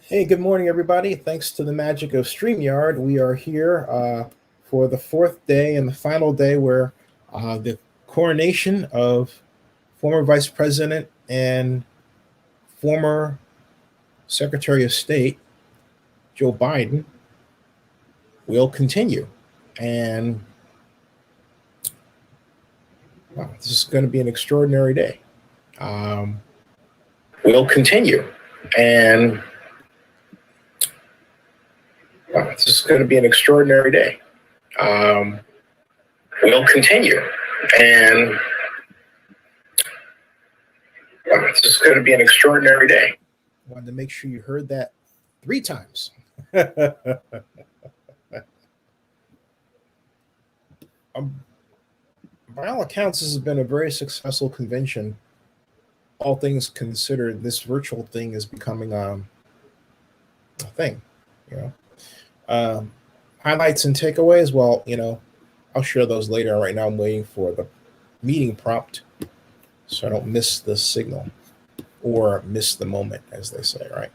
Hey, good morning, everybody. Thanks to the magic of StreamYard, we are here for the fourth day and the final day where the coronation of former Vice President and former Secretary of State Joe Biden will continue. And wow, this is going to be an extraordinary day. Will continue. And wow, this is going to be an extraordinary day. Will continue. And wow, this is going to be an extraordinary day. Wanted to make sure you heard that 3 times. By all accounts, this has been a very successful convention. All things considered, this virtual thing is becoming a thing. You know, highlights and takeaways. Well, I'll share those later. Right now, I'm waiting for the meeting prompt so I don't miss the signal or miss the moment, as they say. Right.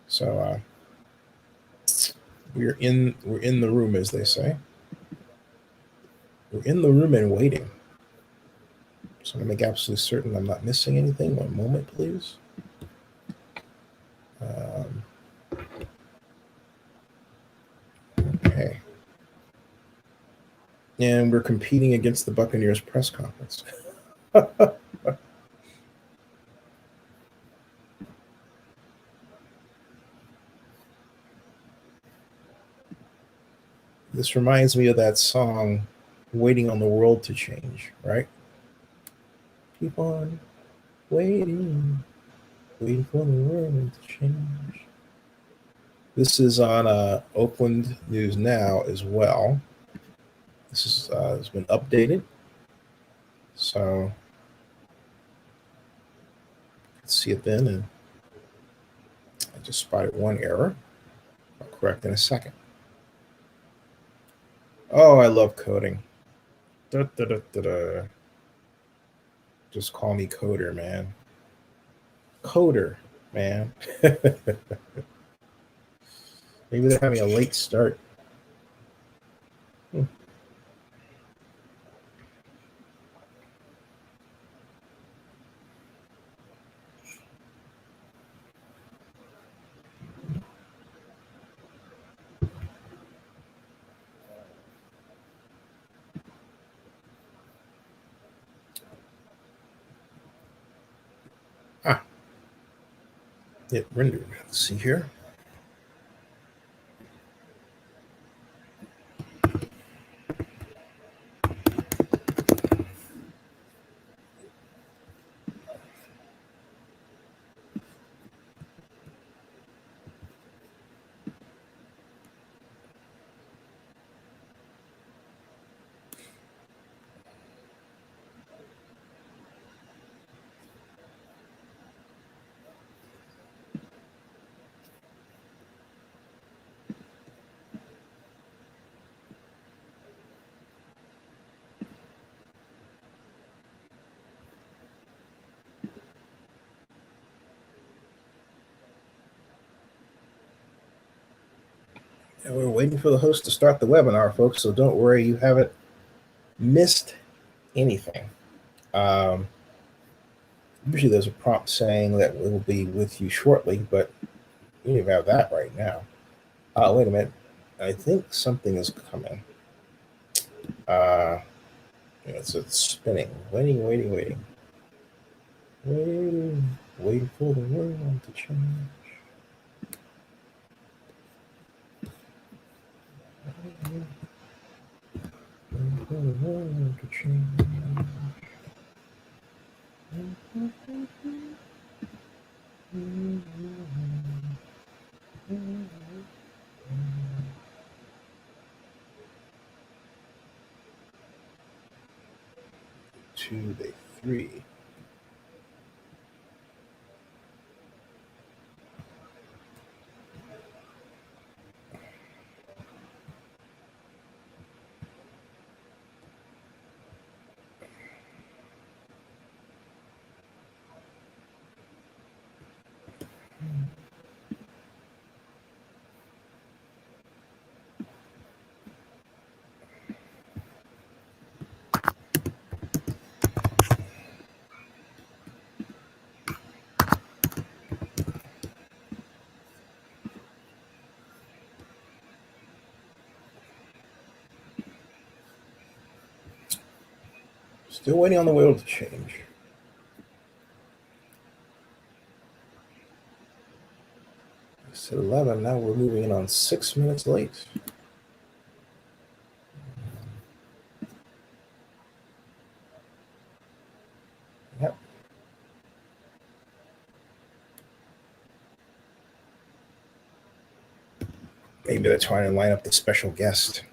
So we're in the room, as they say. We're in the room and waiting. So to make absolutely certain I'm not missing anything. One moment, please. Okay. And we're competing against the Buccaneers press conference. This reminds me of that song, Waiting on the World to Change, right? Keep on waiting for the world to change. This is on Oakland News Now as well. This is has been updated. So let's see it then. And I just spotted one error. I'll correct in a second. Oh, I love coding. Da, da, da, da, da. Just call me Coder, man. Coder, man. Maybe they're having a late start. It rendered. Let's see here. And we're waiting for the host to start the webinar, folks. So don't worry, you haven't missed anything. Usually there's a prompt saying that we'll be with you shortly, but we don't even have that right now. Wait a minute. I think something is coming. It's spinning. Waiting for the world to change. Waiting for the world to change. Two, 3. Still waiting on the world to change. I said 11, now we're moving in on 6 minutes late. Yep. Maybe they're trying to line up the special guest.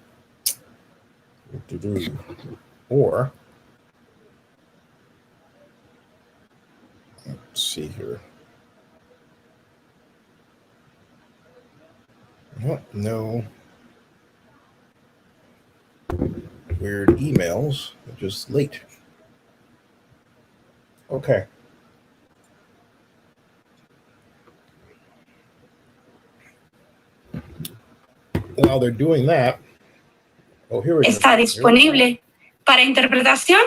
Or, let's see here. Oh, no. Weird emails, just late. Okay. While they're doing that, está disponible. Para interpretación,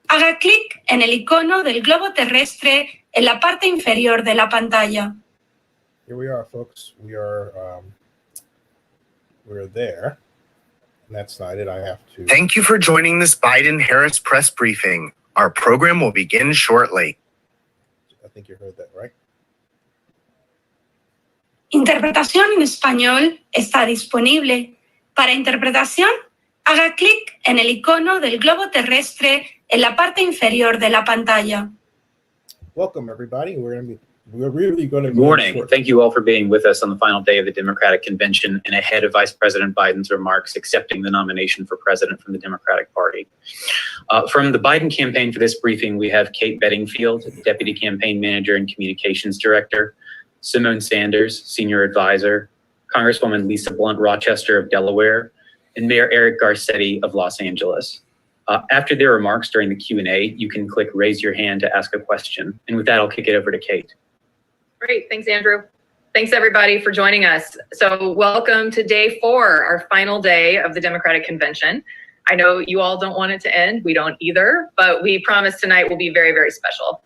haga clic en el icono del globo terrestre en la parte inferior de la pantalla. Here we are, folks. We're there. And that's not it. I have to. Thank you for joining this Biden-Harris press briefing. Our program will begin shortly. I think you heard that, right? Interpretación en español está disponible. Para interpretación, haga clic en el icono del globo terrestre en la parte inferior de la pantalla. Welcome, everybody. We're really going to. Good morning. Thank you all for being with us on the final day of the Democratic Convention and ahead of Vice President Biden's remarks accepting the nomination for president from the Democratic Party. From the Biden campaign for this briefing, we have Kate Bedingfield, Deputy Campaign Manager and Communications Director, Simone Sanders, Senior Advisor, Congresswoman Lisa Blunt Rochester of Delaware, and Mayor Eric Garcetti of Los Angeles. After their remarks during the Q&A, you can click Raise Your Hand to ask a question. And with that, I'll kick it over to Kate. Great. Thanks, Andrew. Thanks, everybody, for joining us. So welcome to day 4, our final day of the Democratic Convention. I know you all don't want it to end. We don't either, but we promise tonight will be very, very special.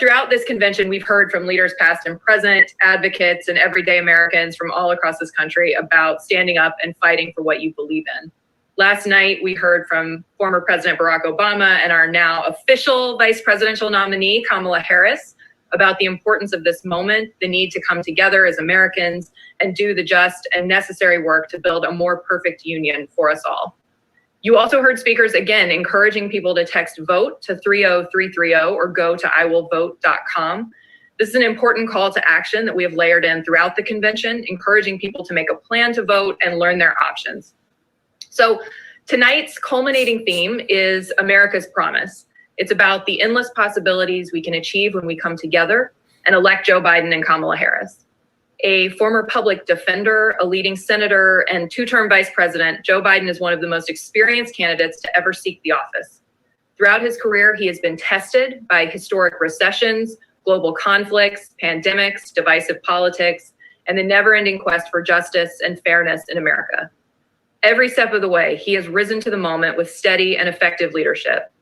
Throughout this convention, we've heard from leaders past and present, advocates, and everyday Americans from all across this country about standing up and fighting for what you believe in. Last night, we heard from former President Barack Obama and our now official vice presidential nominee, Kamala Harris, about the importance of this moment, the need to come together as Americans and do the just and necessary work to build a more perfect union for us all. You also heard speakers again encouraging people to text VOTE to 30330 or go to iwillvote.com. This is an important call to action that we have layered in throughout the convention, encouraging people to make a plan to vote and learn their options. So tonight's culminating theme is America's Promise. It's about the endless possibilities we can achieve when we come together and elect Joe Biden and Kamala Harris. A former public defender, a leading senator, and 2-term vice president, Joe Biden is one of the most experienced candidates to ever seek the office. Throughout his career, he has been tested by historic recessions, global conflicts, pandemics, divisive politics, and the never-ending quest for justice and fairness in America. Every step of the way, he has risen to the moment with steady and effective leadership.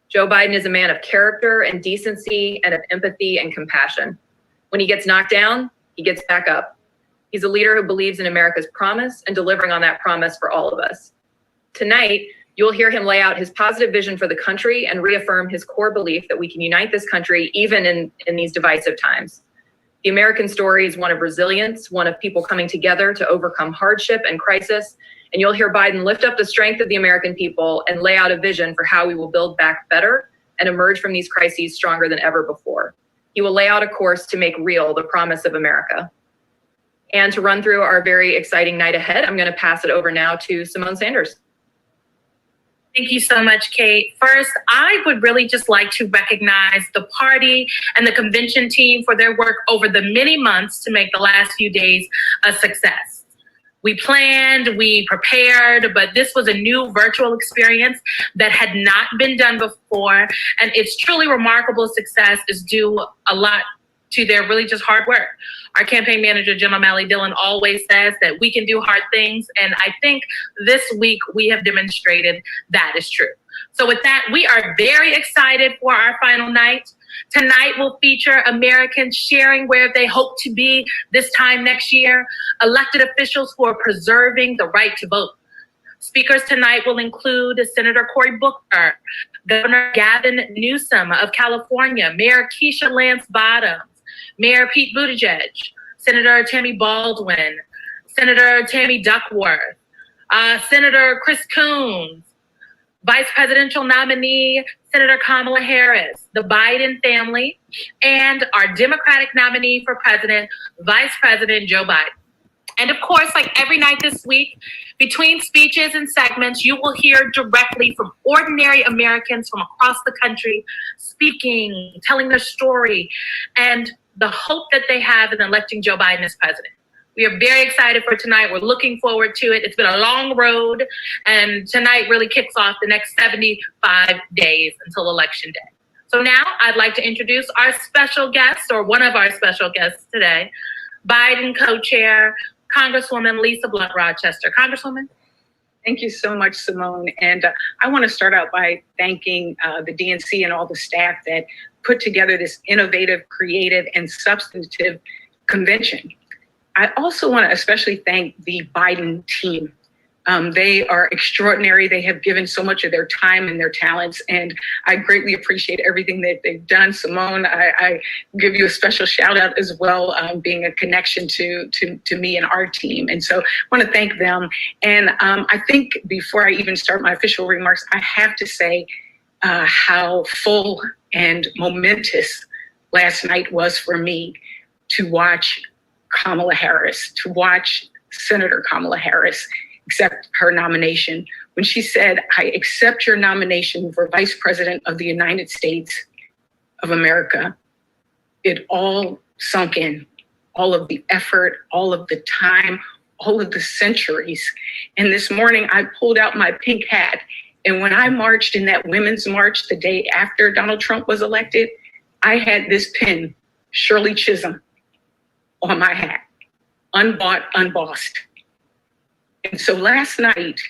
Joe Biden is a man of character and decency and of empathy and compassion. When he gets knocked down, he gets back up. He's a leader who believes in America's promise and delivering on that promise for all of us. Tonight, you'll hear him lay out his positive vision for the country and reaffirm his core belief that we can unite this country even in these divisive times. The American story is one of resilience, one of people coming together to overcome hardship and crisis. And you'll hear Biden lift up the strength of the American people and lay out a vision for how we will build back better and emerge from these crises stronger than ever before. He will lay out a course to make real the promise of America. And to run through our very exciting night ahead, I'm going to pass it over now to Simone Sanders. Thank you so much, Kate. First, I would really just like to recognize the party and the convention team for their work over the many months to make the last few days a success. We planned, we prepared, but this was a new virtual experience that had not been done before. And it's truly remarkable success is due a lot to their really just hard work. Our campaign manager, Jim O'Malley Dillon, always says that we can do hard things. And I think this week we have demonstrated that is true. So with that, we are very excited for our final night. Tonight will feature Americans sharing where they hope to be this time next year, elected officials who are preserving the right to vote, Speakers tonight will include Senator Cory Booker, Governor Gavin Newsom of California, Mayor Keisha Lance Bottoms, Mayor Pete Buttigieg, Senator Tammy Baldwin, Senator Tammy Duckworth, Senator Chris Coons, Vice Presidential nominee Senator Kamala Harris, the Biden family, and our Democratic nominee for president, Vice President Joe Biden. And of course, like every night this week, between speeches and segments, you will hear directly from ordinary Americans from across the country speaking, telling their story, and the hope that they have in electing Joe Biden as president. We are very excited for tonight. We're looking forward to it. It's been a long road, and tonight really kicks off the next 75 days until Election Day. So now I'd like to introduce our special guest, or one of our special guests today, Biden co-chair, Congresswoman Lisa Blunt Rochester. Congresswoman. Thank you so much, Simone. And I want to start out by thanking the DNC and all the staff that put together this innovative, creative, and substantive convention. I also want to especially thank the Biden team. They are extraordinary. They have given so much of their time and their talents, and I greatly appreciate everything that they've done. Simone, I give you a special shout out as well, being a connection to me and our team. And so I want to thank them. And I think before I even start my official remarks, I have to say how full and momentous last night was for me to watch Kamala Harris, to watch Senator Kamala Harris accept her nomination. When she said, "I accept your nomination for Vice President of the United States of America," it all sunk in. All of the effort, all of the time, all of the centuries. And this morning I pulled out my pink hat. And when I marched in that women's march the day after Donald Trump was elected, I had this pin, Shirley Chisholm, on my hat, unbought, unbossed. And so last night,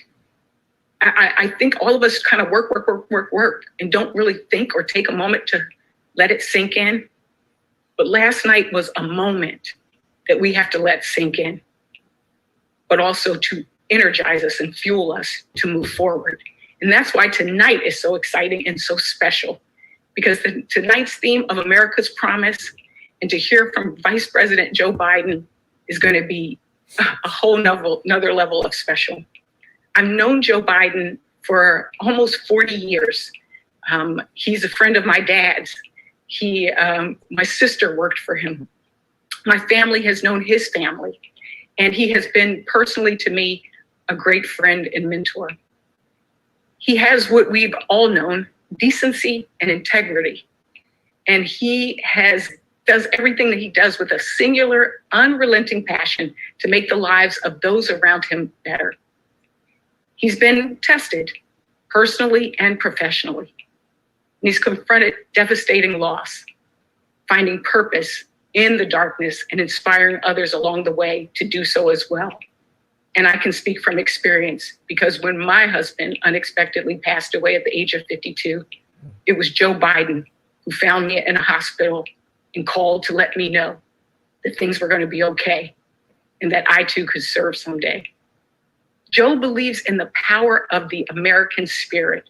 I think all of us kind of work, and don't really think or take a moment to let it sink in. But last night was a moment that we have to let sink in, but also to energize us and fuel us to move forward. And that's why tonight is so exciting and so special, because tonight's theme of America's Promise and to hear from Vice President Joe Biden is going to be a whole another level of special. I've known Joe Biden for almost 40 years. He's a friend of my dad's. My sister worked for him. My family has known his family, and he has been personally to me a great friend and mentor. He has what we've all known, decency and integrity. And he does everything that he does with a singular, unrelenting passion to make the lives of those around him better. He's been tested personally and professionally. And he's confronted devastating loss, finding purpose in the darkness and inspiring others along the way to do so as well. And I can speak from experience, because when my husband unexpectedly passed away at the age of 52, it was Joe Biden who found me in a hospital and called to let me know that things were going to be okay and that I too could serve someday. Joe believes in the power of the American spirit,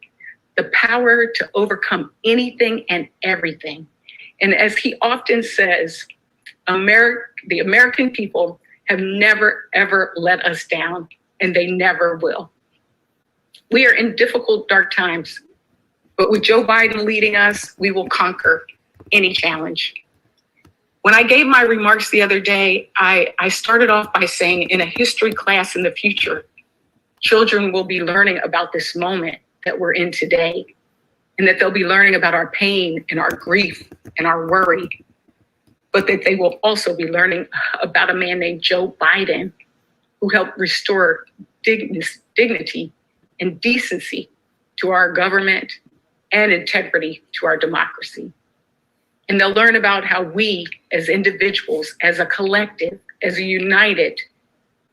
the power to overcome anything and everything. And as he often says, the American people have never, ever let us down, and they never will. We are in difficult, dark times, but with Joe Biden leading us, we will conquer any challenge. When I gave my remarks the other day, I started off by saying, in a history class in the future, children will be learning about this moment that we're in today, and that they'll be learning about our pain and our grief and our worry, but that they will also be learning about a man named Joe Biden, who helped restore dignity and decency to our government and integrity to our democracy. And they'll learn about how we as individuals, as a collective, as a united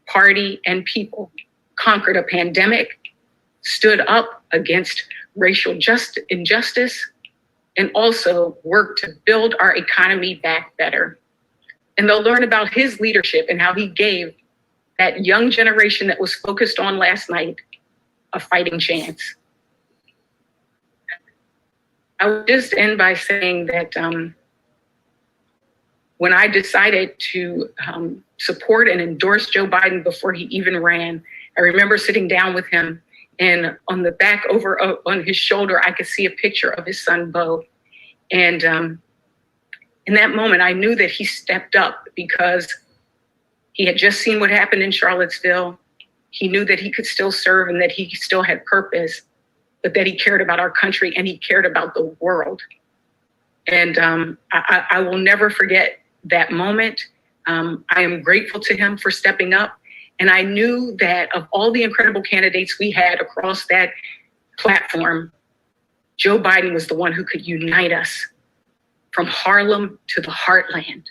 party and people, conquered a pandemic, stood up against racial injustice, and also worked to build our economy back better. And they'll learn about his leadership and how he gave that young generation that was focused on last night a fighting chance. I would just end by saying that when I decided to support and endorse Joe Biden before he even ran, I remember sitting down with him, and on the back over on his shoulder, I could see a picture of his son, Bo. And in that moment, I knew that he stepped up because he had just seen what happened in Charlottesville. He knew that he could still serve and that he still had purpose, but that he cared about our country and he cared about the world. And I will never forget that moment. I am grateful to him for stepping up. And I knew that of all the incredible candidates we had across that platform, Joe Biden was the one who could unite us from Harlem to the heartland.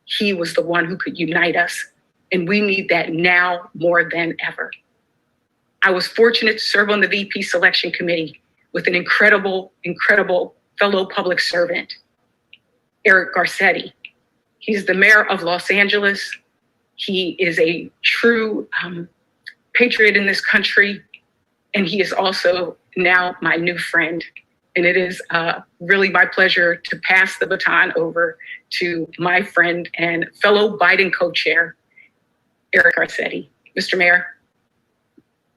He was the one who could unite us. And we need that now more than ever. I was fortunate to serve on the VP selection committee with an incredible, incredible fellow public servant, Eric Garcetti. He's the mayor of Los Angeles. He is a true patriot in this country. And he is also now my new friend. And it is really my pleasure to pass the baton over to my friend and fellow Biden co-chair, Eric Garcetti. Mr. Mayor.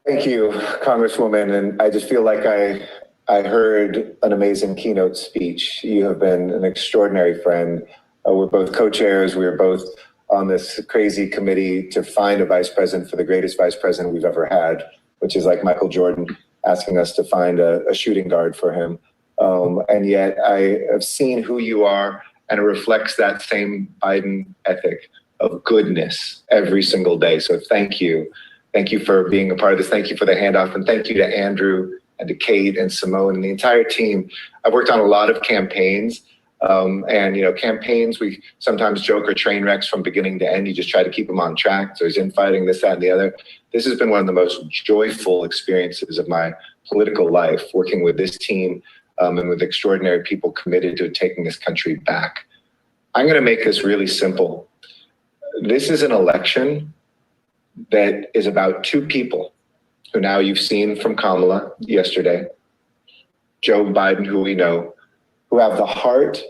Thank you, Congresswoman. And I just feel like I heard an amazing keynote speech. You have been an extraordinary friend. We're both co-chairs. We were both on this crazy committee to find a vice president for the greatest vice president we've ever had, which is like Michael Jordan asking us to find a shooting guard for him. And yet I have seen who you are, and it reflects that same Biden ethic of goodness every single day. So thank you. Thank you for being a part of this. Thank you for the handoff. And thank you to Andrew and to Kate and Simone and the entire team. I've worked on a lot of campaigns. And, you know, campaigns, we sometimes joke are train wrecks from beginning to end. You just try to keep them on track. So there's infighting, this, that, and the other. This has been one of the most joyful experiences of my political life, working with this team and with extraordinary people committed to taking this country back. I'm going to make this really simple. This is an election that is about two people who now you've seen from Kamala yesterday, Joe Biden, who we know, who have the heart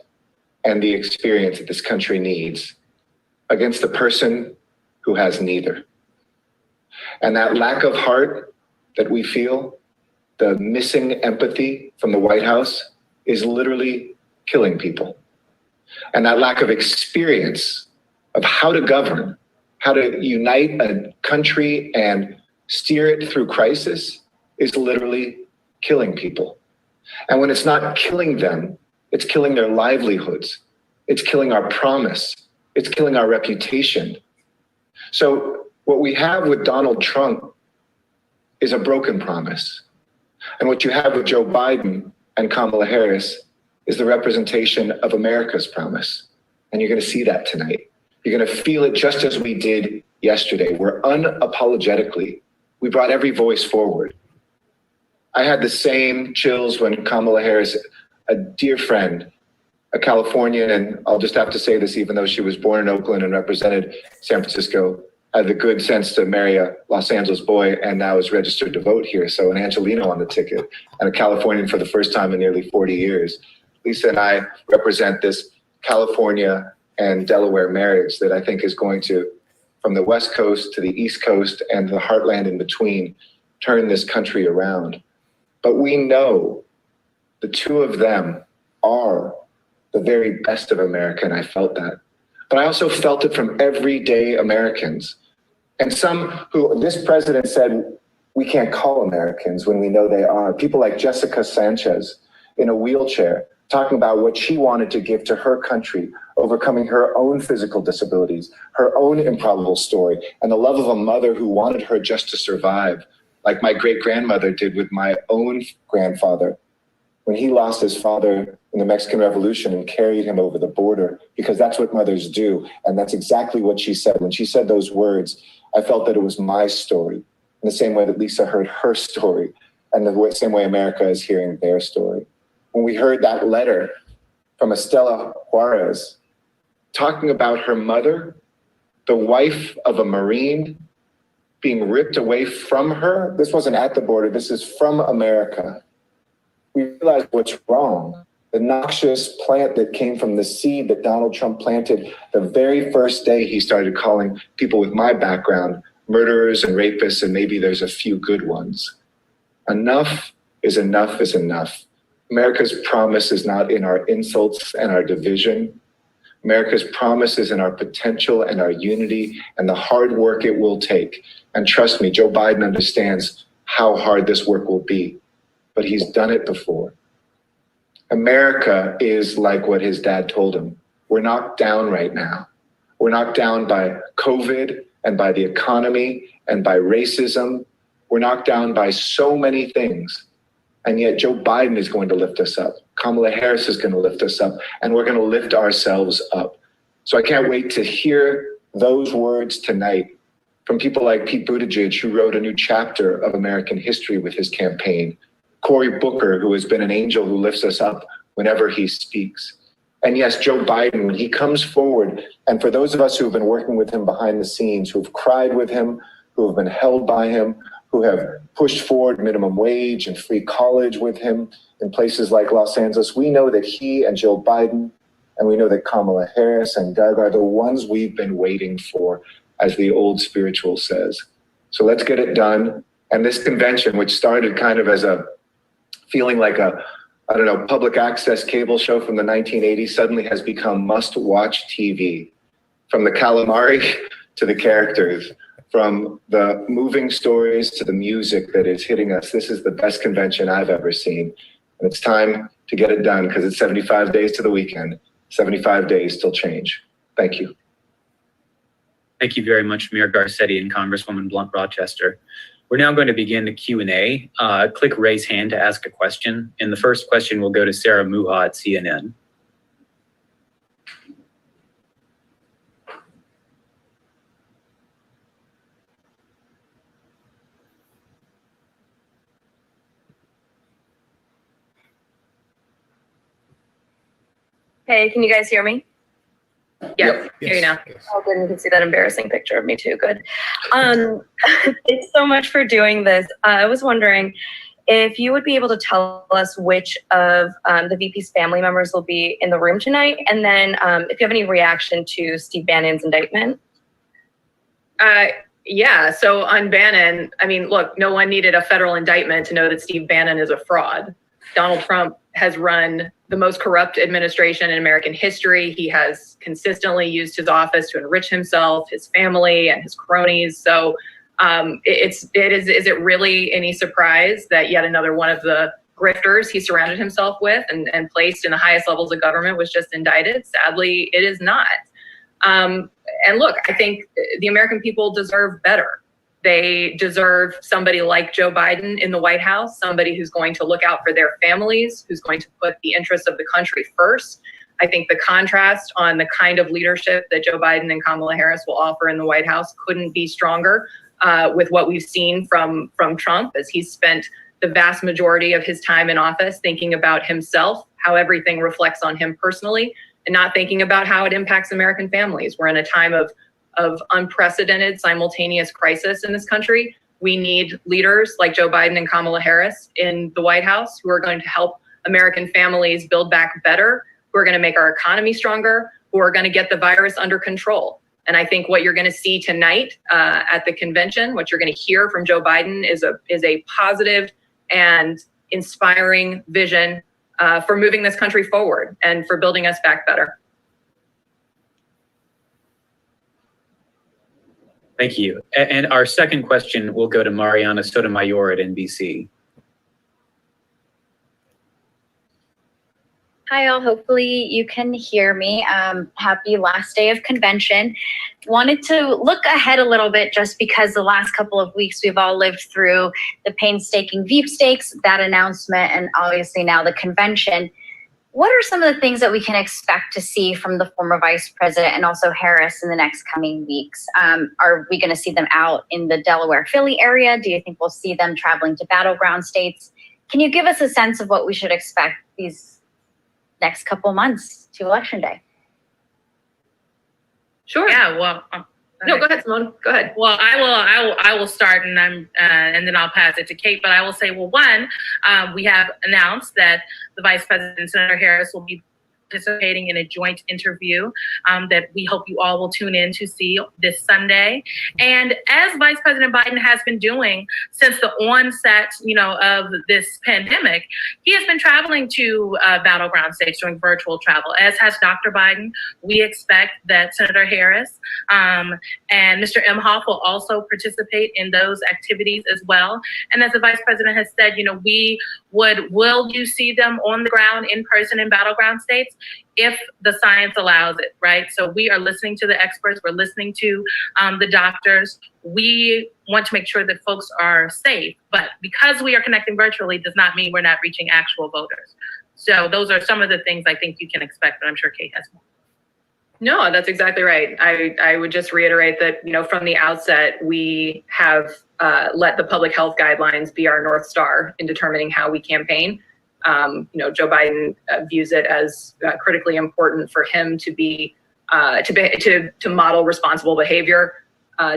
and the experience that this country needs, against the person who has neither. And that lack of heart that we feel, the missing empathy from the White House, is literally killing people. And that lack of experience of how to govern, how to unite a country and steer it through crisis is literally killing people. And when it's not killing them, it's killing their livelihoods. It's killing our promise. It's killing our reputation. So what we have with Donald Trump is a broken promise. And what you have with Joe Biden and Kamala Harris is the representation of America's promise. And you're going to see that tonight. You're going to feel it just as we did yesterday, where unapologetically, we brought every voice forward. I had the same chills when Kamala Harris, a dear friend, a Californian, and I'll just have to say this, even though she was born in Oakland and represented San Francisco, had the good sense to marry a Los Angeles boy and now is registered to vote here. So an Angelino on the ticket and a Californian for the first time in nearly 40 years. Lisa and I represent this California and Delaware marriage that I think is going to, from the West Coast to the East Coast and the heartland in between, turn this country around. But we know the two of them are the very best of America, and I felt that. But I also felt it from everyday Americans. And some who this president said we can't call Americans when we know they are. People like Jessica Sanchez in a wheelchair talking about what she wanted to give to her country, overcoming her own physical disabilities, her own improbable story, and the love of a mother who wanted her just to survive, like my great-grandmother did with my own grandfather when he lost his father in the Mexican Revolution and carried him over the border, because that's what mothers do. And that's exactly what she said. When she said those words, I felt that it was my story, in the same way that Lisa heard her story, and the same way America is hearing their story. When we heard that letter from Estela Juarez talking about her mother, the wife of a Marine, being ripped away from her. This wasn't at the border. This is from America. We realized what's wrong. The noxious plant that came from the seed that Donald Trump planted the very first day he started calling people with my background murderers and rapists, and maybe there's a few good ones. Enough is enough is enough. America's promise is not in our insults and our division. America's promise is in our potential and our unity and the hard work it will take. And trust me, Joe Biden understands how hard this work will be, but he's done it before. America is like what his dad told him. We're knocked down right now. We're knocked down by COVID and by the economy and by racism. We're knocked down by so many things. And yet Joe Biden is going to lift us up. Kamala Harris is going to lift us up, and we're going to lift ourselves up. So I can't wait to hear those words tonight from people like Pete Buttigieg, who wrote a new chapter of American history with his campaign, Cory Booker, who has been an angel who lifts us up whenever he speaks. And yes, Joe Biden, when he comes forward, and for those of us who have been working with him behind the scenes, who have cried with him, who have been held by him, who have pushed forward minimum wage and free college with him in places like Los Angeles, we know that he and Joe Biden, and we know that Kamala Harris and Doug are the ones we've been waiting for, as the old spiritual says. So let's get it done. And this convention, which started kind of as a feeling like a, I don't know, public access cable show from the 1980s, suddenly has become must-watch TV. From the calamari to the characters, from the moving stories to the music that is hitting us. This is the best convention I've ever seen. And it's time to get it done because it's 75 days to the weekend, 75 days till change. Thank you. Thank you very much, Mayor Garcetti and Congresswoman Blunt Rochester. We're now going to begin the Q&A. Click raise hand to ask a question. And the first question will go to Sarah Muha at CNN. Hey, can you guys hear me? Yes, hear you now. Oh, good. You can see that embarrassing picture of me too. Good. Thanks so much for doing this. I was wondering if you would be able to tell us which of the VP's family members will be in the room tonight, and then if you have any reaction to Steve Bannon's indictment. Yeah, so on Bannon, I mean, look, no one needed a federal indictment to know that Steve Bannon is a fraud. Donald Trump has run the most corrupt administration in American history. He has consistently used his office to enrich himself, his family, and his cronies. So is it really any surprise that yet another one of the grifters he surrounded himself with and placed in the highest levels of government was just indicted? Sadly, it is not. And look, I think the American people deserve better. They deserve somebody like Joe Biden in the White House, somebody who's going to look out for their families, who's going to put the interests of the country first. I think the contrast on the kind of leadership that Joe Biden and Kamala Harris will offer in the White House couldn't be stronger with what we've seen from Trump, as he's spent the vast majority of his time in office thinking about himself, how everything reflects on him personally, and not thinking about how it impacts American families. We're in a time of unprecedented simultaneous crisis in this country. We need leaders like Joe Biden and Kamala Harris in the White House who are going to help American families build back better, who are going to make our economy stronger, who are going to get the virus under control. And I think what you're going to see tonight at the convention, what you're going to hear from Joe Biden is a positive and inspiring vision for moving this country forward and for building us back better. Thank you. And our second question will go to Mariana Sotomayor at NBC. Hi, all. Hopefully you can hear me. Happy last day of convention. Wanted to look ahead a little bit just because the last couple of weeks we've all lived through the painstaking Veep stakes, that announcement, and obviously now the convention. What are some of the things that we can expect to see from the former vice president and also Harris in the next coming weeks? Are we going to see them out in the Delaware-Philly area? Do you think we'll see them traveling to battleground states? Can you give us a sense of what we should expect these next couple months to Election Day? Sure. Yeah, well, No, go ahead, Simone. Go ahead. Well, I will start, and and then I'll pass it to Kate. But I will say, well, one, we have announced that the Vice President, Senator Harris, will be participating in a joint interview that we hope you all will tune in to see this Sunday. And as Vice President Biden has been doing since the onset, of this pandemic, he has been traveling to battleground states doing virtual travel, as has Dr. Biden. We expect that Senator Harris and Mr. Imhoff will also participate in those activities as well. And as the Vice President has said, will you see them on the ground in person in battleground states? If the science allows it, right? So we are listening to the experts, we're listening to the doctors. We want to make sure that folks are safe, but because we are connecting virtually does not mean we're not reaching actual voters. So those are some of the things I think you can expect, but I'm sure Kate has more. No, that's exactly right. I would just reiterate that, from the outset, we have let the public health guidelines be our North Star in determining how we campaign. Joe Biden views it as critically important for him to be to model responsible behavior,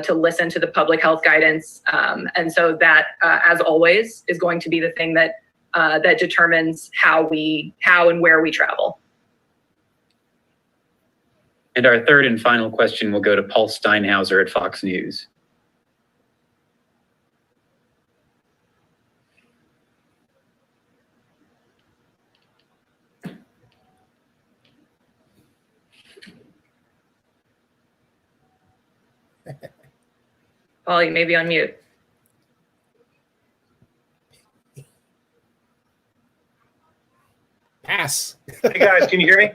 to listen to the public health guidance, and so that, as always, is going to be the thing that that determines how and where we travel. And our third and final question will go to Paul Steinhauser at Fox News. Paul, you may be on mute. Pass. Hey guys, can you hear me?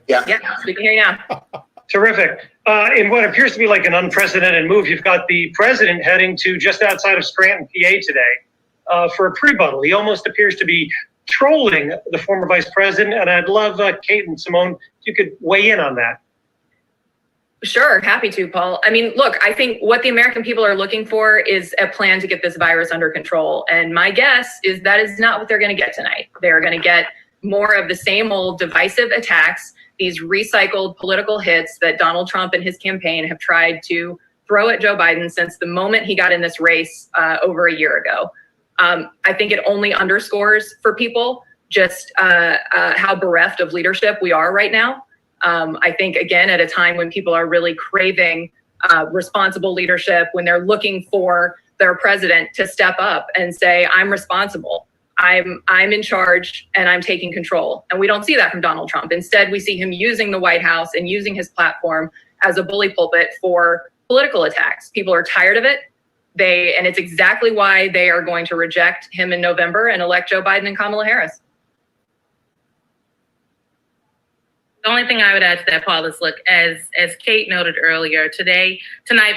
Yeah, we can hear you now. Terrific. In what appears to be like an unprecedented move, you've got the president heading to just outside of Scranton, PA today for a pre-buttal. He almost appears to be trolling the former vice president, and I'd love Kate and Simone, if you could weigh in on that. Sure, happy to, Paul. I mean, look, I think what the American people are looking for is a plan to get this virus under control. And my guess is that is not what they're going to get tonight. They're going to get more of the same old divisive attacks, these recycled political hits that Donald Trump and his campaign have tried to throw at Joe Biden since the moment he got in this race over a year ago. I think it only underscores for people just how bereft of leadership we are right now. I think, again, at a time when people are really craving responsible leadership, when they're looking for their president to step up and say, I'm responsible, I'm in charge, and I'm taking control. And we don't see that from Donald Trump. Instead, we see him using the White House and using his platform as a bully pulpit for political attacks. People are tired of it. And it's exactly why they are going to reject him in November and elect Joe Biden and Kamala Harris. The only thing I would add to that, Paul, is look, as Kate noted earlier, tonight,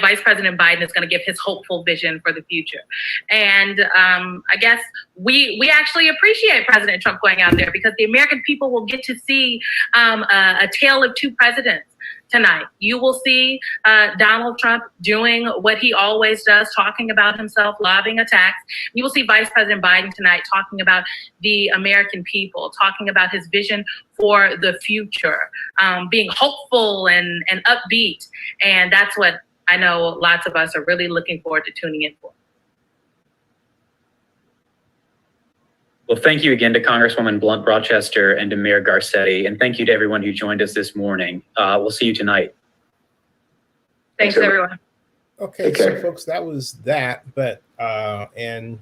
Vice President Biden is going to give his hopeful vision for the future. And I guess we actually appreciate President Trump going out there because the American people will get to see a tale of two presidents tonight. You will see Donald Trump doing what he always does, talking about himself, lobbying attacks. You will see Vice President Biden tonight talking about the American people, talking about his vision for the future, being hopeful and upbeat. And that's what I know lots of us are really looking forward to tuning in for. Well, thank you again to Congresswoman Blunt Rochester and to Mayor Garcetti, and thank you to everyone who joined us this morning. We'll see you tonight. Thanks, everyone. Okay, so folks, that was that. But and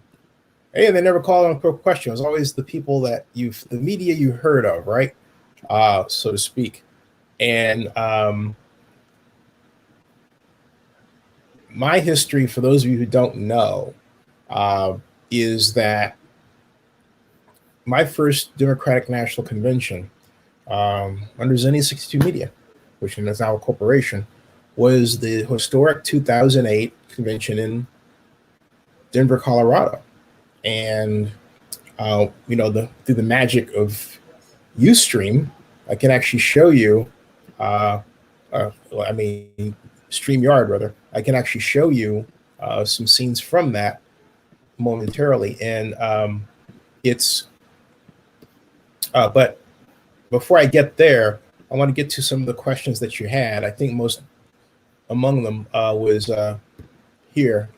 hey, they never call on a question. It was always the people that the media you heard of, right? So to speak. And my history, for those of you who don't know, is that my first Democratic National Convention under Zenny 62 Media, which is now a corporation, was the historic 2008 convention in Denver, Colorado. And, through the magic of Ustream, I can actually show you, StreamYard, rather. I can actually show you some scenes from that momentarily. And but before I get there, I want to get to some of the questions that you had. I think most among them was here.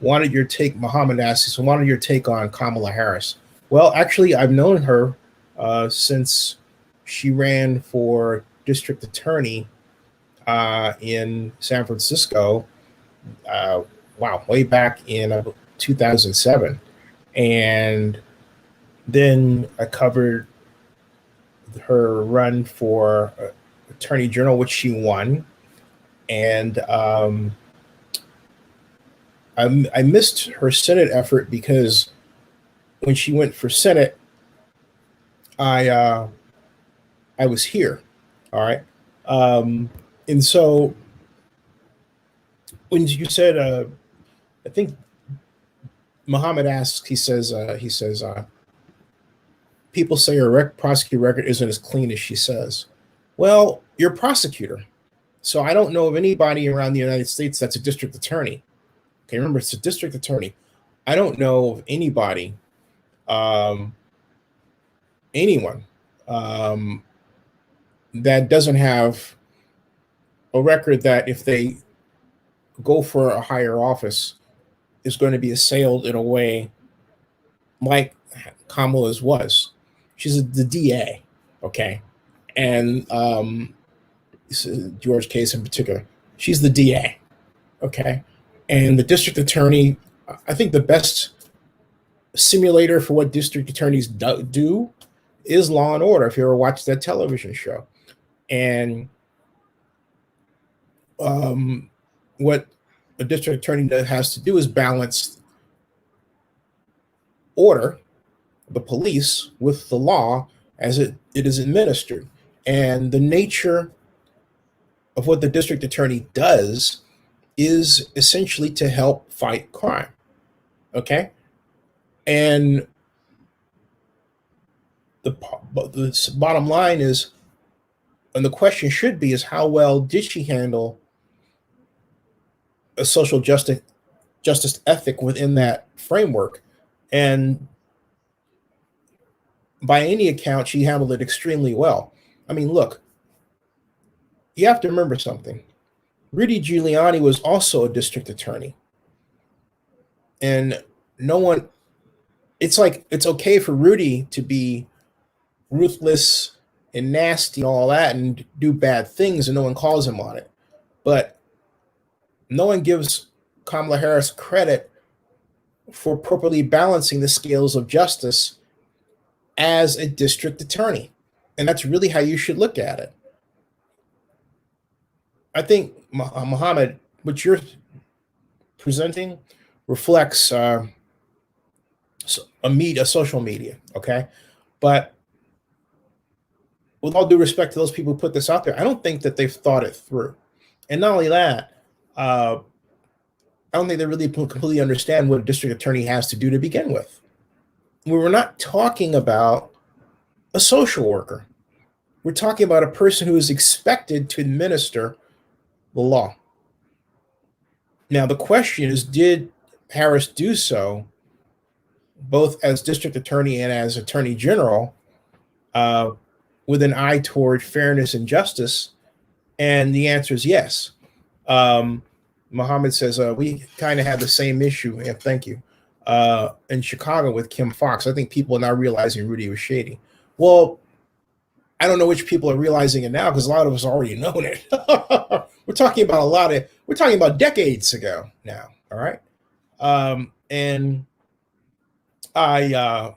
Wanted your take, Muhammad asks, so wanted your take on Kamala Harris. Well, actually, I've known her since she ran for district attorney in San Francisco. Wow, way back in 2007. And then I covered her run for attorney general, which she won. And I missed her Senate effort because when she went for Senate, I was here. All right. And so when you said, I think Muhammad asks, he says, people say her prosecutor record isn't as clean as she says. Well, you're a prosecutor. So I don't know of anybody around the United States that's a district attorney. Okay, remember, it's a district attorney. I don't know of anybody, anyone that doesn't have a record that if they go for a higher office is going to be assailed in a way like Kamala's was. She's the DA, okay? And George Case in particular, she's the DA, okay? And the district attorney, I think the best simulator for what district attorneys do is Law and Order, if you ever watched that television show. And what a district attorney has to do is balance order, the police, with the law as it is administered. And the nature of what the district attorney does is essentially to help fight crime. Okay? And the bottom line is, and the question should be, is how well did she handle a social justice ethic within that framework? And by any account, she handled it extremely well. I mean, look, you have to remember something. Rudy Giuliani was also a district attorney. And no one, it's like, it's okay for Rudy to be ruthless and nasty and all that and do bad things, and no one calls him on it. But no one gives Kamala Harris credit for properly balancing the scales of justice as a district attorney. And that's really how you should look at it. I think, Muhammad, what you're presenting reflects a social media, okay? But with all due respect to those people who put this out there, I don't think that they've thought it through. And not only that, I don't think they really completely understand what a district attorney has to do to begin with. We're not talking about a social worker. We're talking about a person who is expected to administer the law. Now, the question is, did Harris do so both as district attorney and as attorney general with an eye toward fairness and justice? And the answer is yes. Muhammad says, we kind of had the same issue, and thank you, in Chicago with Kim Foxx. I think people are now realizing Rudy was shady. Well, I don't know which people are realizing it now, because a lot of us already known it. We're talking about decades ago now, all right? And I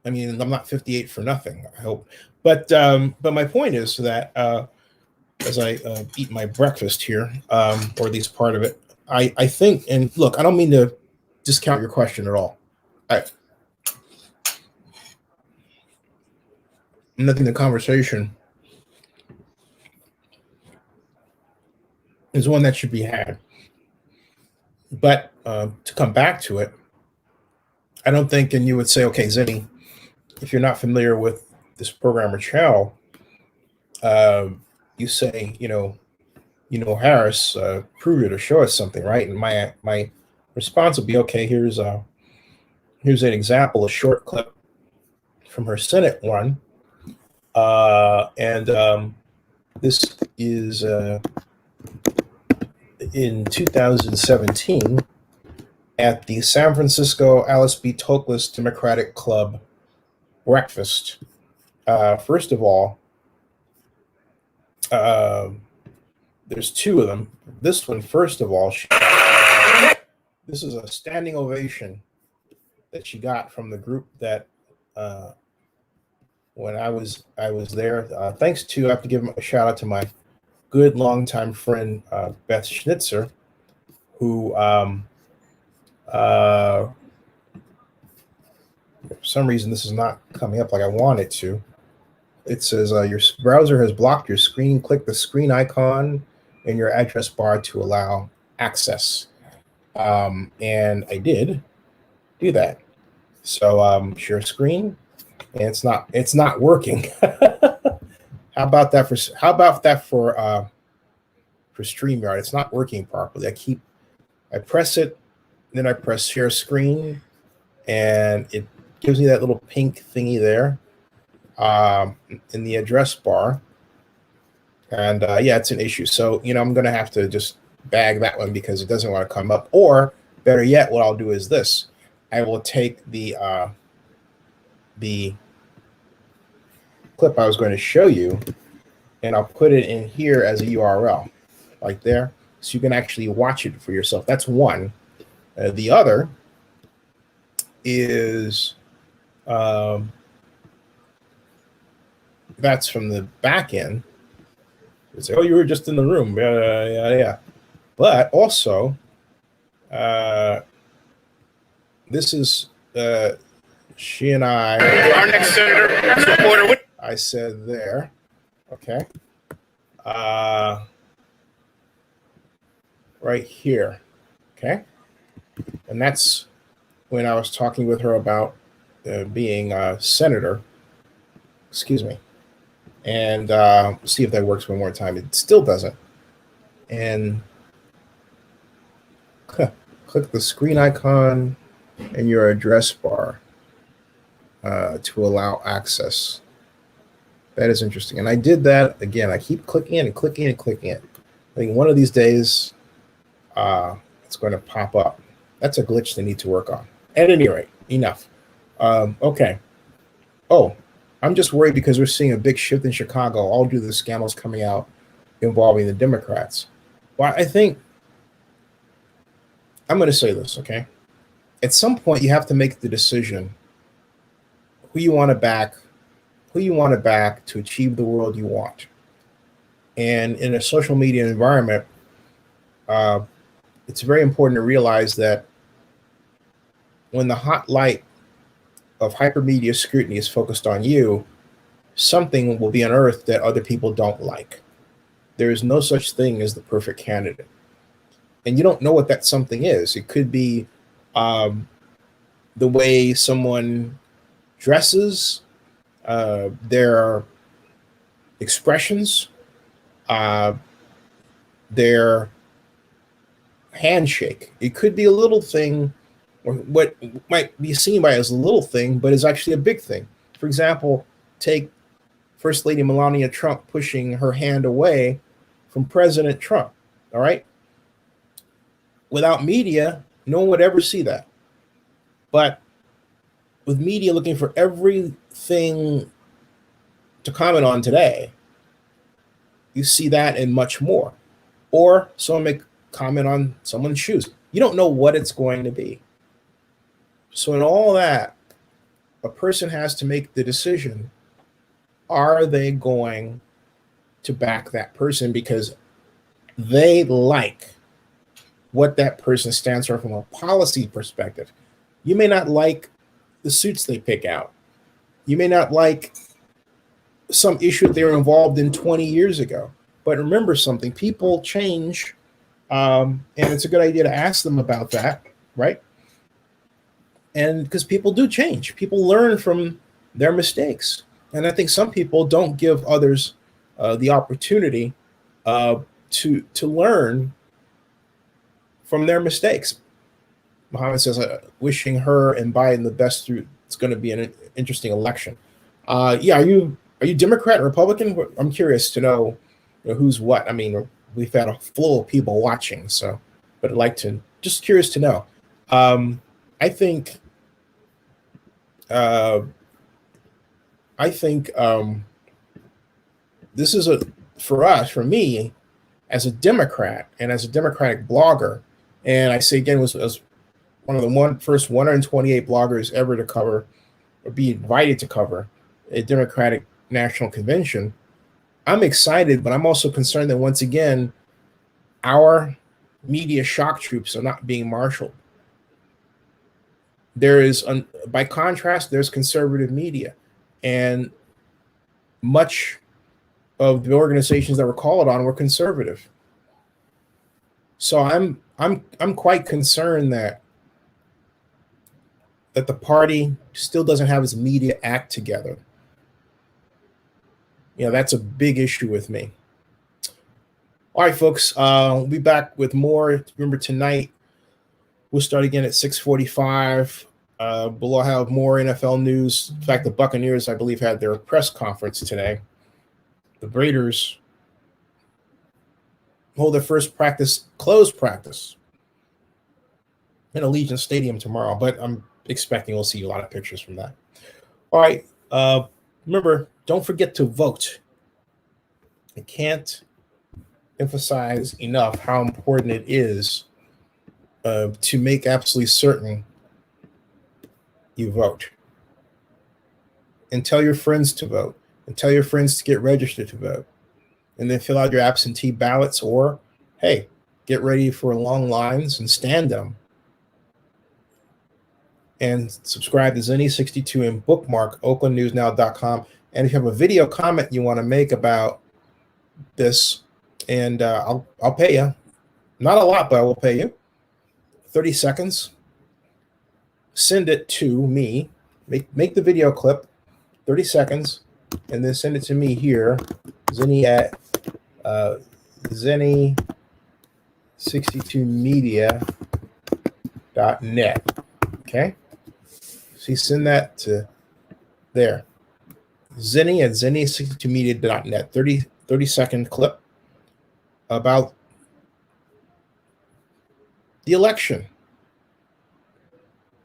mean, I'm not 58 for nothing, I hope. But my point is that as I eat my breakfast here, or at least part of it, I think, and look, I don't mean to discount your question at all. I think the conversation is one that should be had. But to come back to it, I don't think, and you would say, okay, Zinni, if you're not familiar with this program or channel, you say, Harris, prove it or show us something, right? And my response would be, okay, here's an example, a short clip from her Senate one. And this is in 2017 at the San Francisco Alice B. Toklas Democratic Club breakfast. First of all, there's two of them. This one, first of all, this is a standing ovation that she got from the group that when I was there. Thanks to, I have to give a shout out to my good longtime friend Beth Schnitzer, who for some reason this is not coming up like I want it to. It says your browser has blocked your screen. Click the screen icon in your address bar to allow access. And I did do that. So share screen, and it's not working. How about that for StreamYard? It's not working properly. I press it, then I press share screen, and it gives me that little pink thingy there in the address bar. And yeah, it's an issue. So, I'm going to have to just bag that one because it doesn't want to come up. Or better yet, what I'll do is this. I will take the clip I was going to show you, and I'll put it in here as a URL, like there, so you can actually watch it for yourself. That's one. The other is that's from the back end. You say, oh, you were just in the room. Yeah. But also, this is she and I. Our next senator supporter. I said there. Okay. Right here. Okay. And that's when I was talking with her about being a senator. Excuse me. And see if that works one more time. It still doesn't. And click the screen icon in your address bar to allow access. That is interesting. And I did that again. I keep clicking it and clicking it and clicking it. I think one of these days it's going to pop up. That's a glitch they need to work on. At any rate, enough. Okay. Oh, I'm just worried because we're seeing a big shift in Chicago all due to the scandals coming out involving the Democrats. Well, I think I'm going to say this, okay? At some point, you have to make the decision who you want to back to achieve the world you want. And in a social media environment, it's very important to realize that when the hot light of hypermedia scrutiny is focused on you, something will be unearthed that other people don't like. There is no such thing as the perfect candidate. And you don't know what that something is. It could be the way someone dresses, their expressions, their handshake. It could be a little thing, or what might be seen by as a little thing, but is actually a big thing. For example, take First Lady Melania Trump pushing her hand away from President Trump, all right? Without media, no one would ever see that. But with media looking for everything to comment on today, you see that and much more. Or someone may comment on someone's shoes. You don't know what it's going to be. So in all that, a person has to make the decision, are they going to back that person because they like what that person stands for from a policy perspective? You may not like the suits they pick out. You may not like some issue that they were involved in 20 years ago. But remember something, people change, and it's a good idea to ask them about that, right? And because people do change. People learn from their mistakes. And I think some people don't give others the opportunity to learn from their mistakes. Mohammed says, wishing her and Biden the best through, it's going to be an interesting election. Yeah, are you Democrat or Republican? I'm curious to know, who's what. I mean, we've had a flow of people watching. So, but I'd like to, just curious to know. I think this is for me, as a Democrat and as a Democratic blogger, and I say again, was one of the first 128 bloggers ever to cover or be invited to cover a Democratic National Convention. I'm excited, but I'm also concerned that once again, our media shock troops are not being marshaled. There is, by contrast, there's conservative media, and much of the organizations that were called on were conservative. So I'm quite concerned that the party still doesn't have its media act together. That's a big issue with me. All right, folks, we'll be back with more. Remember, tonight we'll start again at 6:45. We'll have more NFL news. In fact, the Buccaneers, I believe, had their press conference today. The Raiders hold their first closed practice in Allegiant Stadium tomorrow, but I'm expecting we'll see a lot of pictures from that. All right. Remember, don't forget to vote. I can't emphasize enough how important it is to make absolutely certain you vote. And tell your friends to vote. And tell your friends to get registered to vote. And then fill out your absentee ballots, or, hey, get ready for long lines and stand them. And subscribe to Zenny62 and bookmark oaklandnewsnow.com. And if you have a video comment you want to make about this, and I'll pay you. Not a lot, but I will pay you. 30 seconds. Send it to me. Make the video clip, 30 seconds, and then send it to me here, Zenny at Zenny62media.net. Okay? So you send that to there. Zenny at Zenny62media.net. 30-second clip about the election,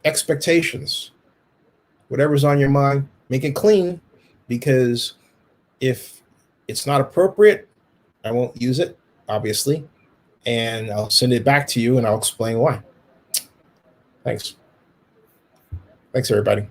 expectations, whatever's on your mind. Make it clean, because if it's not appropriate, I won't use it, obviously, and I'll send it back to you and I'll explain why. Thanks, everybody.